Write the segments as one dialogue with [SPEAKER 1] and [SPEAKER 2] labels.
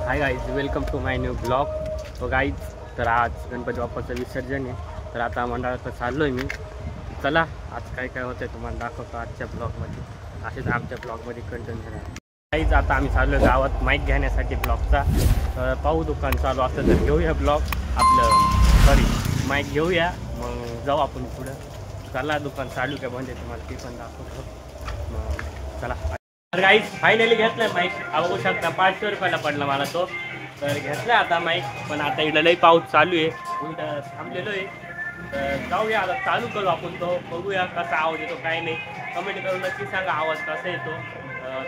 [SPEAKER 1] High guys, welcome to my new blog. तो guys, तर आज गणपती बाप्पाचं विसर्जन आहे. तर आता मंडळाचं चाललो आहे मी. चला आज काय काय होतं आहे तुम्हाला दाखवतो आजच्या ब्लॉगमध्ये. असेच आमच्या ब्लॉगमध्ये कंटेंट राहा. गाईज, आता आम्ही चाललो आहे गावात माईक घेण्यासाठी ब्लॉगचा. तर पाहू दुकान चालू असतं तर घेऊया ब्लॉग माईक घेऊया, मग जाऊ आपण पुढं. चला दुकान चालू काय म्हणजे तुम्हाला ते पण दाखवतो. मग चला. तर गाईज, फायनली घेतलाय माईक. बघू शकता 500 रुपयाला पडला मला तो. तर घेतला आता माईक, पण आता इकडं लई पाऊस चालू आहे, उलट थांबलेलो आहे. तर जाऊया आता, चालू करू आपण तो. बघूया कसा आवाज येतो काय नाही. कमेंट करून नक्की सांगा आवाज कसा येतो.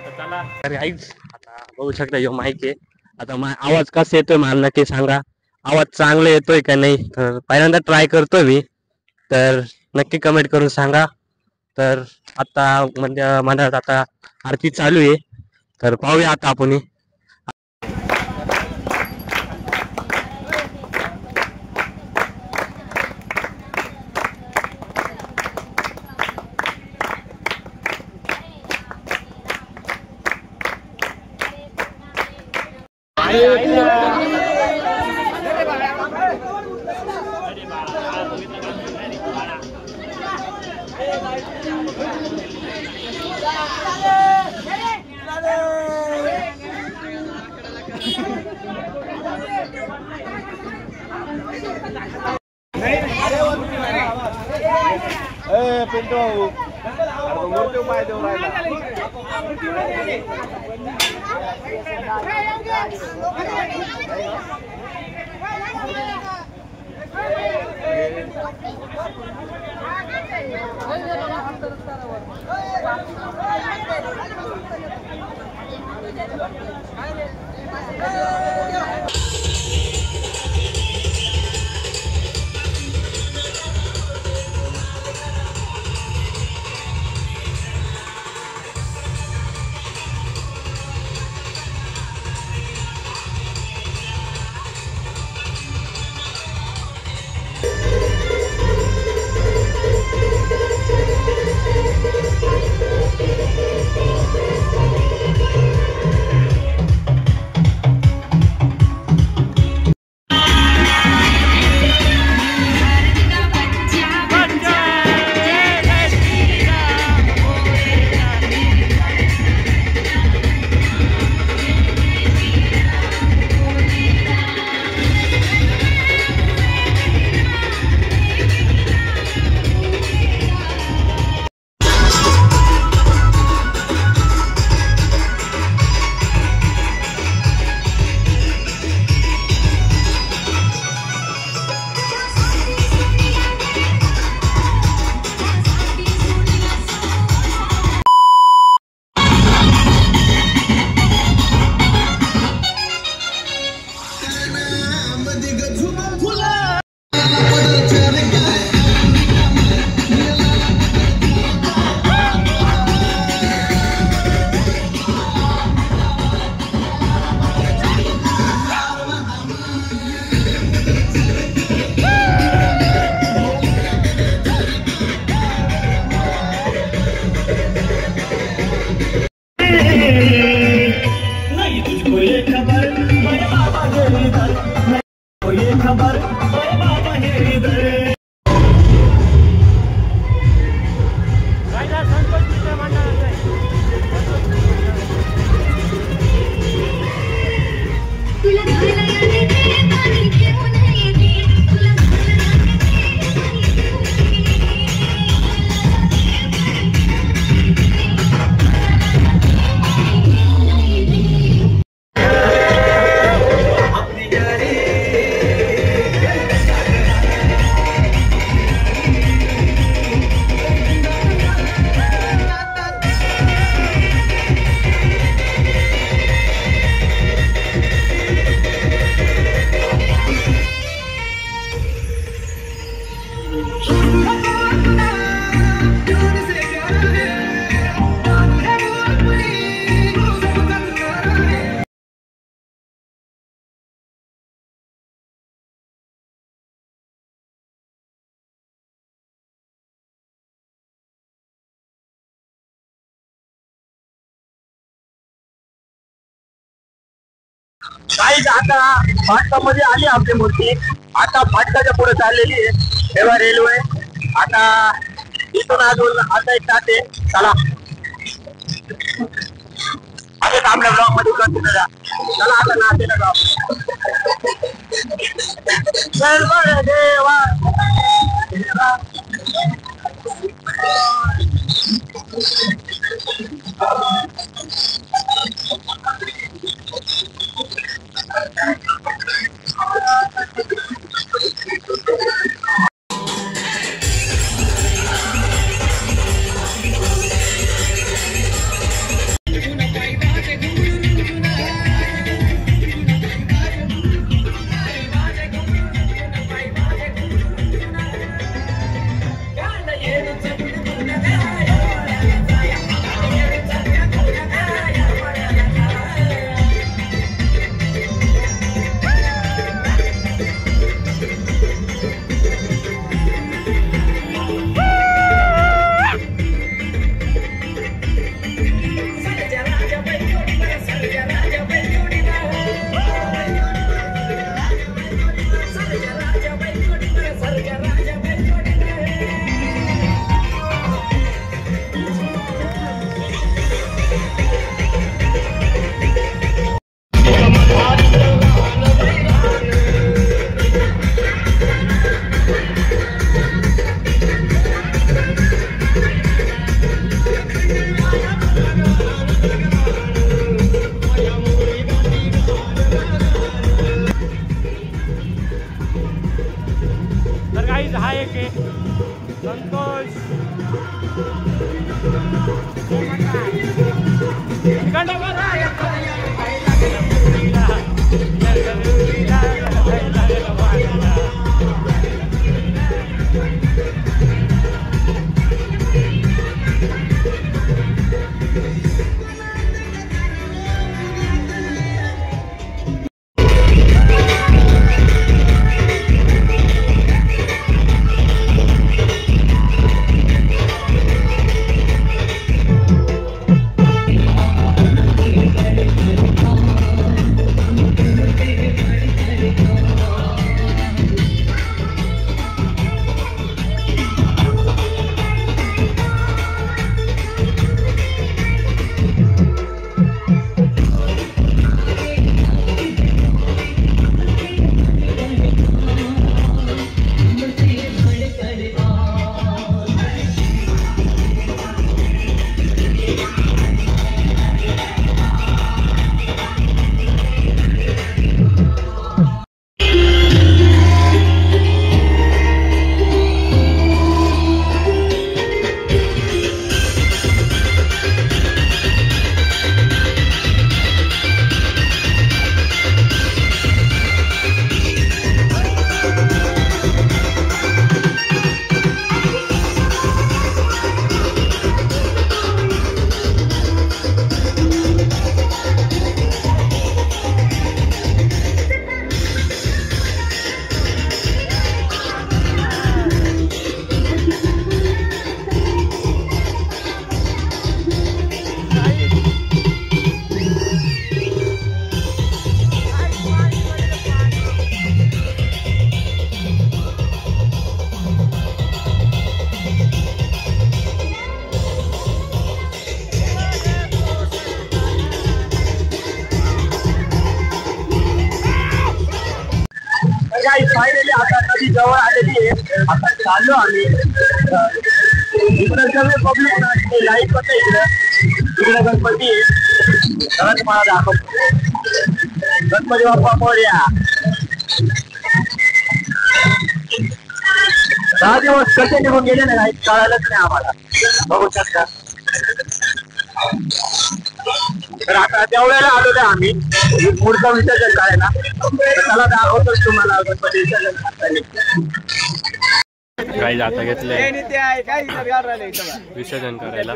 [SPEAKER 1] तर चला. तर गाईज, आता बघू शकता यो माईक आहे. आता आवाज कसा येतोय मला नक्की सांगा. आवाज चांगला येतोय का नाही. तर पहिल्यांदा ट्राय करतोय मी, तर नक्की कमेंट करून सांगा. तर आता म्हणजे म्हणत आता आरती चालू आहे, तर पाहूया आता आपण.
[SPEAKER 2] पिंटू मूर्ती पाय देऊन राहिला.
[SPEAKER 1] काही आता फाटकामध्ये आली आपली मूर्ती. आता फाटकाच्या पुढे चाललेली आहे तेव्हा रेल्वे. आता इथून अजून आता एक तास आहे. चला आपल्या ब्लॉक मध्ये कंटिन्यू द्या. चला आता नातेला जाऊ. देवा फायनली आता नदी जवळ आलेली आहे. आता चाललो आम्ही. इकडे सगळे पब्लिक ना लाईट पण नाही. इकडे गणपती आहे. चला तुम्हाला दाखवतो. गणपती बाप्पा मोरया. 10 दिवस कसे निघून गेले ना काही कळालंच नाही आम्हाला. बघू शकता. तर आता तेवढ्याला आलेलो आहे आम्ही पुढचं विसर्जन करायला. चला दाखवतोच तुम्हाला गणपती विसर्जन. काही जाता घेतले विसर्जन करायला.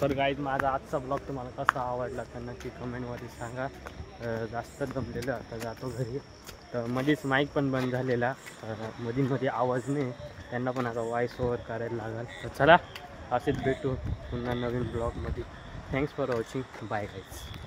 [SPEAKER 1] तर गाईज माझा आजचा ब्लॉग तुम्हाला कसा आवडला तर नक्की कमेंटमध्ये सांगा. जास्त दमलेलो आता जातो घरी. तर मध्येच माईक पण बंद झालेला, मध्ये आवाज नाही, त्यांना पण आता वॉईस ओव्हर करायला लागेल. तर चला असेच भेटू पुन्हा नवीन ब्लॉगमध्ये. Thanks for watching. Bye guys.